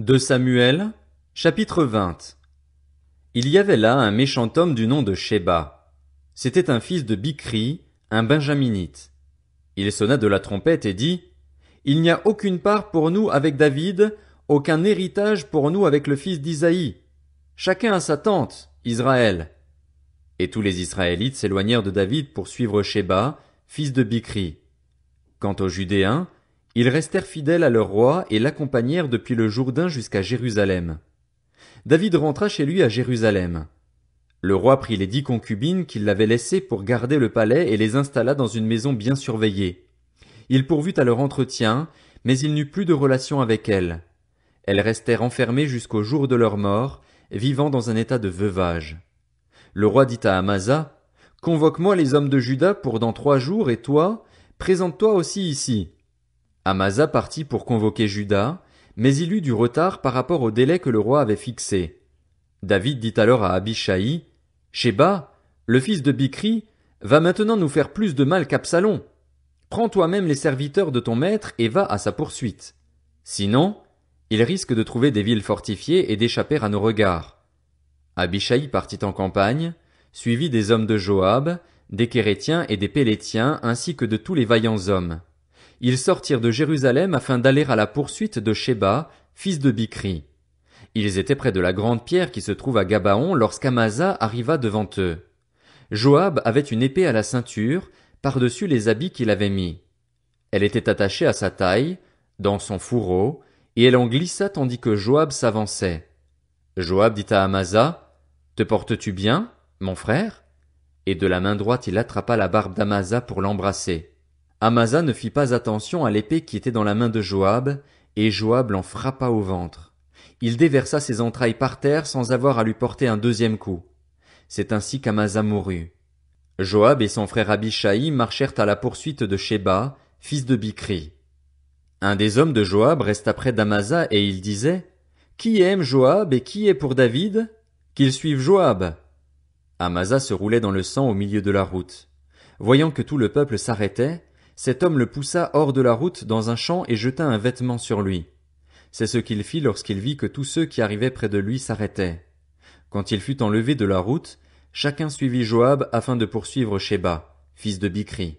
De Samuel, chapitre 20. Il y avait là un méchant homme du nom de Sheba. C'était un fils de Bichri, un benjaminite. Il sonna de la trompette et dit, Il n'y a aucune part pour nous avec David, aucun héritage pour nous avec le fils d'Isaïe. Chacun a sa tente, Israël. Et tous les Israélites s'éloignèrent de David pour suivre Sheba, fils de Bichri. Quant aux Judéens, ils restèrent fidèles à leur roi et l'accompagnèrent depuis le Jourdain jusqu'à Jérusalem. David rentra chez lui à Jérusalem. Le roi prit les 10 concubines qu'il avait laissées pour garder le palais et les installa dans une maison bien surveillée. Il pourvut à leur entretien, mais il n'eut plus de relation avec elles. Elles restèrent enfermées jusqu'au jour de leur mort, vivant dans un état de veuvage. Le roi dit à Amasa, Convoque-moi les hommes de Juda pour dans 3 jours, et toi, présente-toi aussi ici. Amasa partit pour convoquer Juda, mais il eut du retard par rapport au délai que le roi avait fixé. David dit alors à Abishai, Sheba, le fils de Bichri, va maintenant nous faire plus de mal qu'Absalom. Prends toi-même les serviteurs de ton maître et va à sa poursuite. Sinon, il risque de trouver des villes fortifiées et d'échapper à nos regards. Abishai partit en campagne, suivi des hommes de Joab, des Kérétiens et des Pélétiens ainsi que de tous les vaillants hommes. Ils sortirent de Jérusalem afin d'aller à la poursuite de Sheba, fils de Bichri. Ils étaient près de la grande pierre qui se trouve à Gabaon lorsqu'Amasa arriva devant eux. Joab avait une épée à la ceinture, par-dessus les habits qu'il avait mis. Elle était attachée à sa taille, dans son fourreau, et elle en glissa tandis que Joab s'avançait. Joab dit à Amasa, Te portes-tu bien, mon frère? Et de la main droite il attrapa la barbe d'Amasa pour l'embrasser. Amasa ne fit pas attention à l'épée qui était dans la main de Joab, et Joab l'en frappa au ventre. Il déversa ses entrailles par terre sans avoir à lui porter un deuxième coup. C'est ainsi qu'Amasa mourut. Joab et son frère Abishai marchèrent à la poursuite de Sheba, fils de Bichri. Un des hommes de Joab resta près d'Amasa et il disait, Qui aime Joab et qui est pour David? Qu'il suive Joab. Amasa se roulait dans le sang au milieu de la route. Voyant que tout le peuple s'arrêtait, cet homme le poussa hors de la route dans un champ et jeta un vêtement sur lui. C'est ce qu'il fit lorsqu'il vit que tous ceux qui arrivaient près de lui s'arrêtaient. Quand il fut enlevé de la route, chacun suivit Joab afin de poursuivre Sheba, fils de Bichri.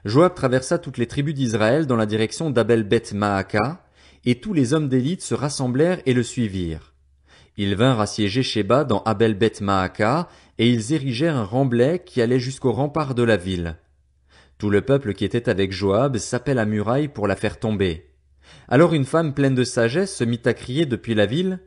Joab traversa toutes les tribus d'Israël dans la direction d'Abel-Beth-Maaka, et tous les hommes d'élite se rassemblèrent et le suivirent. Ils vinrent assiéger Sheba dans Abel-Beth-Maaka, et ils érigèrent un remblai qui allait jusqu'au rempart de la ville. Tout le peuple qui était avec Joab sapait la muraille pour la faire tomber. Alors une femme pleine de sagesse se mit à crier depuis la ville,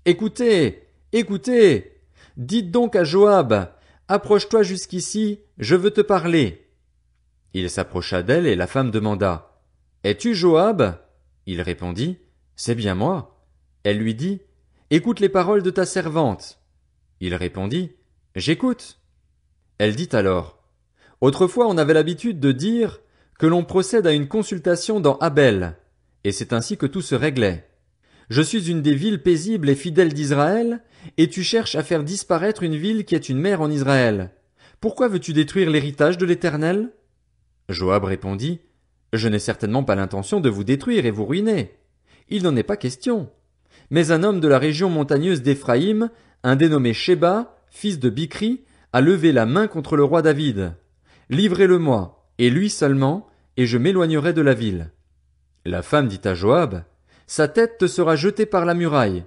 Écoutez, écoutez! Dites donc à Joab, approche-toi jusqu'ici, je veux te parler. Il s'approcha d'elle et la femme demanda, Es-tu Joab? Il répondit, C'est bien moi. Elle lui dit, Écoute les paroles de ta servante. Il répondit, J'écoute. Elle dit alors, Autrefois on avait l'habitude de dire que l'on procède à une consultation dans Abel, et c'est ainsi que tout se réglait. Je suis une des villes paisibles et fidèles d'Israël, et tu cherches à faire disparaître une ville qui est une mère en Israël. Pourquoi veux-tu détruire l'héritage de l'Éternel? Joab répondit, Je n'ai certainement pas l'intention de vous détruire et vous ruiner. Il n'en est pas question. Mais un homme de la région montagneuse d'Éphraïm, un dénommé Sheba, fils de Bichri, a levé la main contre le roi David. Livrez-le-moi, et lui seulement, et je m'éloignerai de la ville. La femme dit à Joab, Sa tête te sera jetée par la muraille.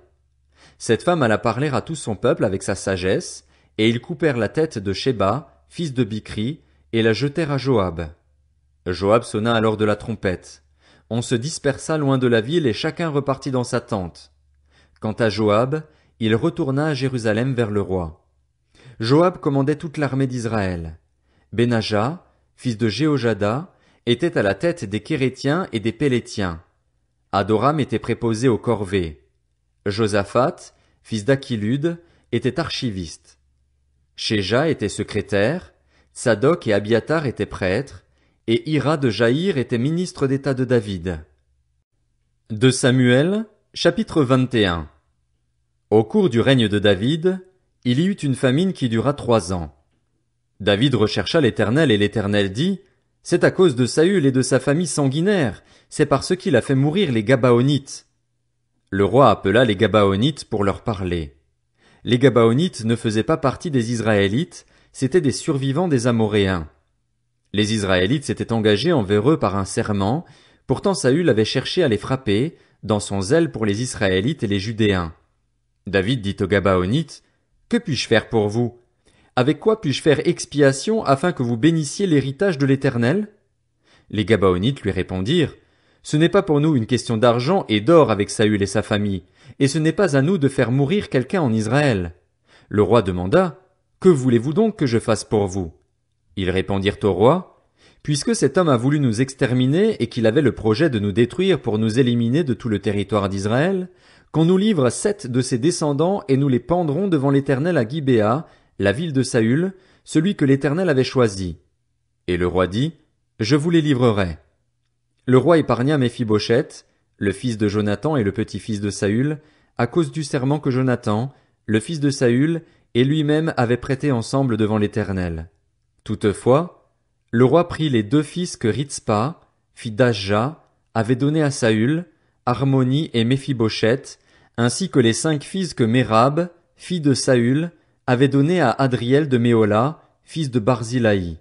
Cette femme alla parler à tout son peuple avec sa sagesse, et ils coupèrent la tête de Sheba, fils de Bichri, et la jetèrent à Joab. Joab sonna alors de la trompette. On se dispersa loin de la ville et chacun repartit dans sa tente. Quant à Joab, il retourna à Jérusalem vers le roi. Joab commandait toute l'armée d'Israël. Benaja, fils de Jéhojada, était à la tête des Kérétiens et des Pélétiens. Adoram était préposé aux corvées. Josaphat, fils d'Achilud, était archiviste. Shéja était secrétaire, Tsadok et Abiatar étaient prêtres, et Hira de Jaïr était ministre d'État de David. De Samuel, chapitre 21. Au cours du règne de David, il y eut une famine qui dura 3 ans. David rechercha l'Éternel et l'Éternel dit, C'est à cause de Saül et de sa famille sanguinaire, c'est parce qu'il a fait mourir les Gabaonites. Le roi appela les Gabaonites pour leur parler. Les Gabaonites ne faisaient pas partie des Israélites, c'étaient des survivants des Amoréens. Les Israélites s'étaient engagés envers eux par un serment, pourtant Saül avait cherché à les frapper, dans son zèle pour les Israélites et les Judéens. David dit aux Gabaonites, « Que puis-je faire pour vous? Avec quoi puis-je faire expiation afin que vous bénissiez l'héritage de l'Éternel » Les Gabaonites lui répondirent, « Ce n'est pas pour nous une question d'argent et d'or avec Saül et sa famille, et ce n'est pas à nous de faire mourir quelqu'un en Israël. » Le roi demanda, « Que voulez-vous donc que je fasse pour vous » Ils répondirent au roi, « Puisque cet homme a voulu nous exterminer et qu'il avait le projet de nous détruire pour nous éliminer de tout le territoire d'Israël, qu'on nous livre 7 de ses descendants et nous les pendrons devant l'Éternel à Gibéa, la ville de Saül, celui que l'Éternel avait choisi. » Et le roi dit, « Je vous les livrerai. » Le roi épargna Méphibosheth, le fils de Jonathan et le petit-fils de Saül, à cause du serment que Jonathan, le fils de Saül, et lui-même avaient prêté ensemble devant l'Éternel. Toutefois, le roi prit les 2 fils que Ritzpa, fille d'Ashja, avait donnés à Saül, Harmoni et Méphibosheth, ainsi que les 5 fils que Mérab, fille de Saül, avait donnés à Adriel de Méhola, fils de Barzilaï.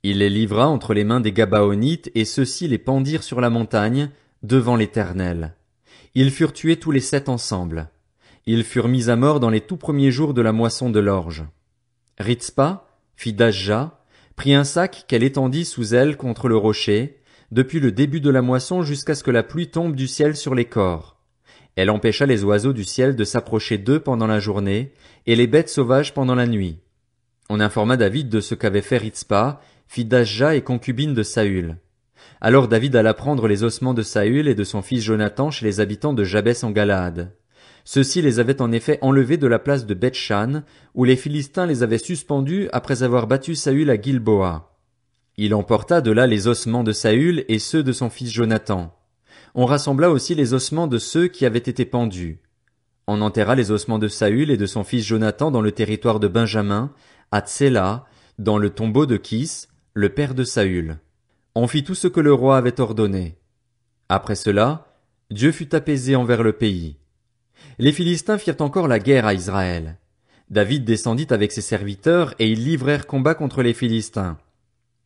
Il les livra entre les mains des Gabaonites, et ceux-ci les pendirent sur la montagne, devant l'Éternel. Ils furent tués tous les 7 ensemble. Ils furent mis à mort dans les tout premiers jours de la moisson de l'orge. Ritzpa, fille d'Ashja, prit un sac qu'elle étendit sous elle contre le rocher, depuis le début de la moisson jusqu'à ce que la pluie tombe du ciel sur les corps. Elle empêcha les oiseaux du ciel de s'approcher d'eux pendant la journée, et les bêtes sauvages pendant la nuit. On informa David de ce qu'avait fait Ritzpa, fille d'Ashja et concubine de Saül. Alors David alla prendre les ossements de Saül et de son fils Jonathan chez les habitants de Jabès en Galaad. Ceux-ci les avaient en effet enlevés de la place de Beth-Shan, où les Philistins les avaient suspendus après avoir battu Saül à Gilboa. Il emporta de là les ossements de Saül et ceux de son fils Jonathan. On rassembla aussi les ossements de ceux qui avaient été pendus. On enterra les ossements de Saül et de son fils Jonathan dans le territoire de Benjamin, à Tséla, dans le tombeau de Kis, le père de Saül. On fit tout ce que le roi avait ordonné. Après cela, Dieu fut apaisé envers le pays. Les Philistins firent encore la guerre à Israël. David descendit avec ses serviteurs et ils livrèrent combat contre les Philistins.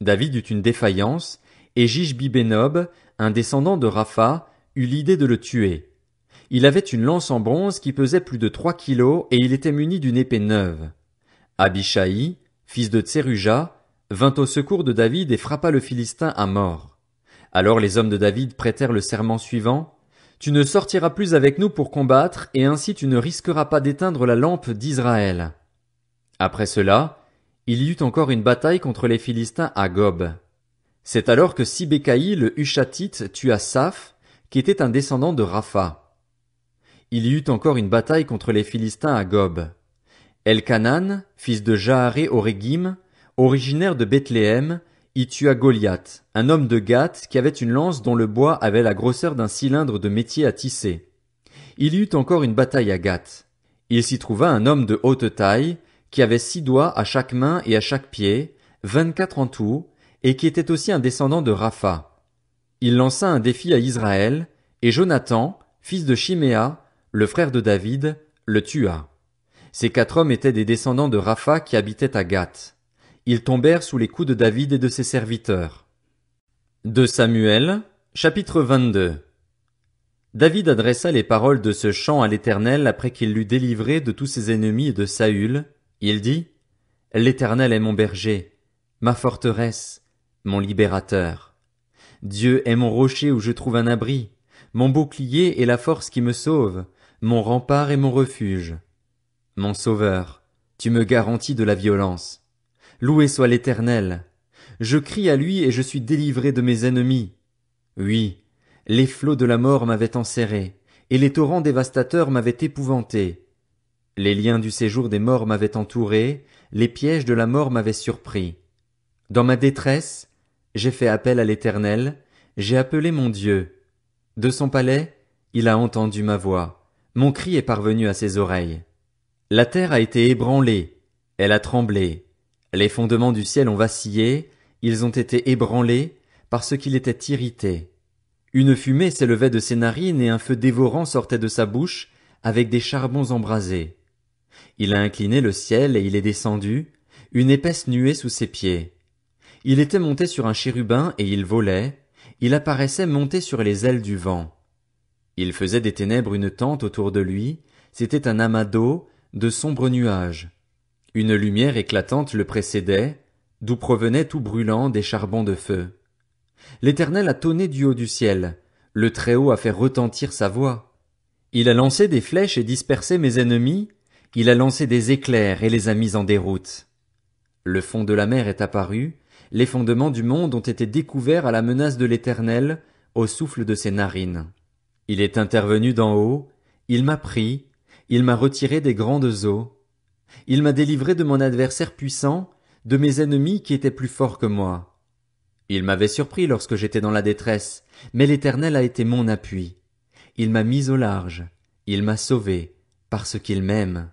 David eut une défaillance, et Jishbi-Bénob, un descendant de Rapha, eut l'idée de le tuer. Il avait une lance en bronze qui pesait plus de 3 kilos et il était muni d'une épée neuve. Abishai, fils de Tseruja, vint au secours de David et frappa le Philistin à mort. Alors les hommes de David prêtèrent le serment suivant. Tu ne sortiras plus avec nous pour combattre, et ainsi tu ne risqueras pas d'éteindre la lampe d'Israël. Après cela, il y eut encore une bataille contre les Philistins à Gob. C'est alors que Sibécaï le Hushatite tua Saph, qui était un descendant de Rapha. Il y eut encore une bataille contre les Philistins à Gob. Elkanan, fils de Jaharé Orégim, originaire de Bethléem, y tua Goliath, un homme de Gath qui avait une lance dont le bois avait la grosseur d'un cylindre de métier à tisser. Il y eut encore une bataille à Gath. Il s'y trouva un homme de haute taille, qui avait 6 doigts à chaque main et à chaque pied, 24 en tout, et qui était aussi un descendant de Rapha. Il lança un défi à Israël, et Jonathan, fils de Shiméa, le frère de David, le tua. Ces 4 hommes étaient des descendants de Rapha qui habitaient à Gath. Ils tombèrent sous les coups de David et de ses serviteurs. 2 Samuel, chapitre 22. David adressa les paroles de ce chant à l'Éternel après qu'il l'eut délivré de tous ses ennemis et de Saül. Il dit, « L'Éternel est mon berger, ma forteresse, mon libérateur. Dieu est mon rocher où je trouve un abri, mon bouclier et la force qui me sauve, mon rempart et mon refuge. Mon sauveur, tu me garantis de la violence. Loué soit l'Éternel. Je crie à lui et je suis délivré de mes ennemis. Oui, les flots de la mort m'avaient enserré, et les torrents dévastateurs m'avaient épouvanté. Les liens du séjour des morts m'avaient entouré, les pièges de la mort m'avaient surpris. Dans ma détresse, j'ai fait appel à l'Éternel, j'ai appelé mon Dieu. De son palais, il a entendu ma voix, mon cri est parvenu à ses oreilles. La terre a été ébranlée, elle a tremblé, les fondements du ciel ont vacillé, ils ont été ébranlés, parce qu'il était irrité. Une fumée s'élevait de ses narines et un feu dévorant sortait de sa bouche, avec des charbons embrasés. Il a incliné le ciel et il est descendu, une épaisse nuée sous ses pieds. Il était monté sur un chérubin et il volait, il apparaissait monté sur les ailes du vent. Il faisait des ténèbres une tente autour de lui, c'était un amas d'eau, de sombres nuages. Une lumière éclatante le précédait, d'où provenaient tout brûlant des charbons de feu. L'Éternel a tonné du haut du ciel, le Très-Haut a fait retentir sa voix. Il a lancé des flèches et dispersé mes ennemis, il a lancé des éclairs et les a mis en déroute. Le fond de la mer est apparu, les fondements du monde ont été découverts à la menace de l'Éternel, au souffle de ses narines. Il est intervenu d'en haut, il m'a pris, il m'a retiré des grandes eaux. Il m'a délivré de mon adversaire puissant, de mes ennemis qui étaient plus forts que moi. Il m'avait surpris lorsque j'étais dans la détresse, mais l'Éternel a été mon appui. Il m'a mis au large, il m'a sauvé, parce qu'il m'aime.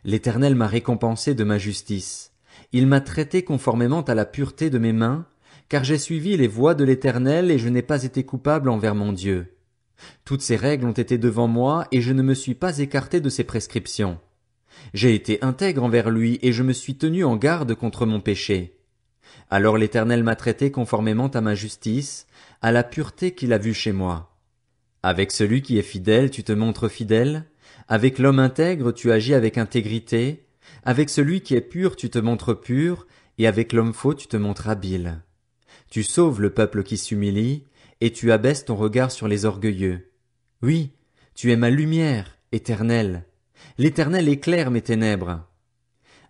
L'Éternel m'a récompensé de ma justice. Il m'a traité conformément à la pureté de mes mains, car j'ai suivi les voies de l'Éternel et je n'ai pas été coupable envers mon Dieu. Toutes ses règles ont été devant moi et je ne me suis pas écarté de ses prescriptions. J'ai été intègre envers lui et je me suis tenu en garde contre mon péché. Alors l'Éternel m'a traité conformément à ma justice, à la pureté qu'il a vue chez moi. Avec celui qui est fidèle, tu te montres fidèle, avec l'homme intègre, tu agis avec intégrité, avec celui qui est pur, tu te montres pur, et avec l'homme faux, tu te montres habile. Tu sauves le peuple qui s'humilie, et tu abaisses ton regard sur les orgueilleux. Oui, tu es ma lumière, Éternel. L'Éternel éclaire mes ténèbres.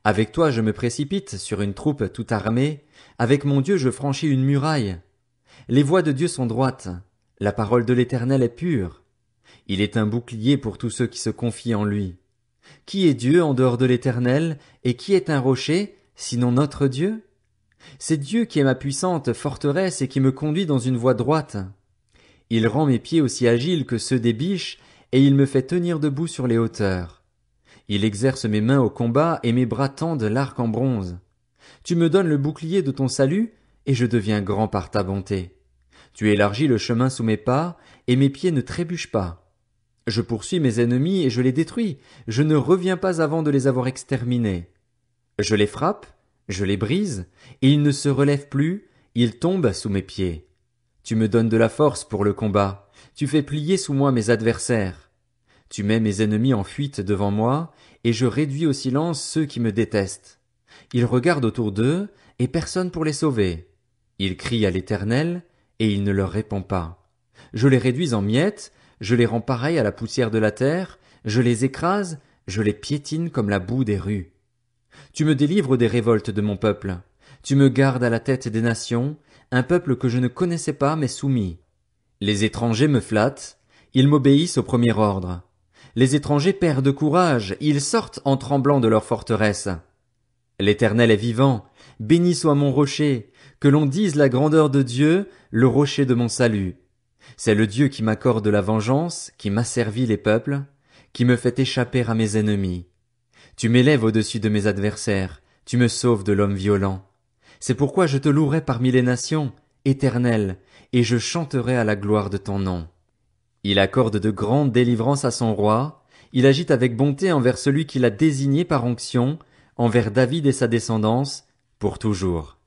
Avec toi je me précipite sur une troupe tout armée, avec mon Dieu je franchis une muraille. Les voies de Dieu sont droites, la parole de l'Éternel est pure. Il est un bouclier pour tous ceux qui se confient en lui. Qui est Dieu en dehors de l'Éternel, et qui est un rocher, sinon notre Dieu? C'est Dieu qui est ma puissante forteresse et qui me conduit dans une voie droite. Il rend mes pieds aussi agiles que ceux des biches, et il me fait tenir debout sur les hauteurs. Il exerce mes mains au combat et mes bras tendent l'arc en bronze. Tu me donnes le bouclier de ton salut, et je deviens grand par ta bonté. Tu élargis le chemin sous mes pas, et mes pieds ne trébuchent pas. Je poursuis mes ennemis et je les détruis, je ne reviens pas avant de les avoir exterminés. Je les frappe, je les brise, et ils ne se relèvent plus, ils tombent sous mes pieds. Tu me donnes de la force pour le combat, tu fais plier sous moi mes adversaires. Tu mets mes ennemis en fuite devant moi, et je réduis au silence ceux qui me détestent. Ils regardent autour d'eux, et personne pour les sauver. Ils crient à l'Éternel, et il ne leur répond pas. Je les réduis en miettes, je les rends pareils à la poussière de la terre, je les écrase, je les piétine comme la boue des rues. Tu me délivres des révoltes de mon peuple. Tu me gardes à la tête des nations, un peuple que je ne connaissais pas mais soumis. Les étrangers me flattent, ils m'obéissent au premier ordre. Les étrangers perdent courage, ils sortent en tremblant de leur forteresse. L'Éternel est vivant, béni soit mon rocher, que l'on dise la grandeur de Dieu, le rocher de mon salut. C'est le Dieu qui m'accorde la vengeance, qui m'asservit les peuples, qui me fait échapper à mes ennemis. Tu m'élèves au-dessus de mes adversaires, tu me sauves de l'homme violent. C'est pourquoi je te louerai parmi les nations, Éternel, et je chanterai à la gloire de ton nom. Il accorde de grandes délivrances à son roi, il agit avec bonté envers celui qu'il a désigné par onction, envers David et sa descendance, pour toujours.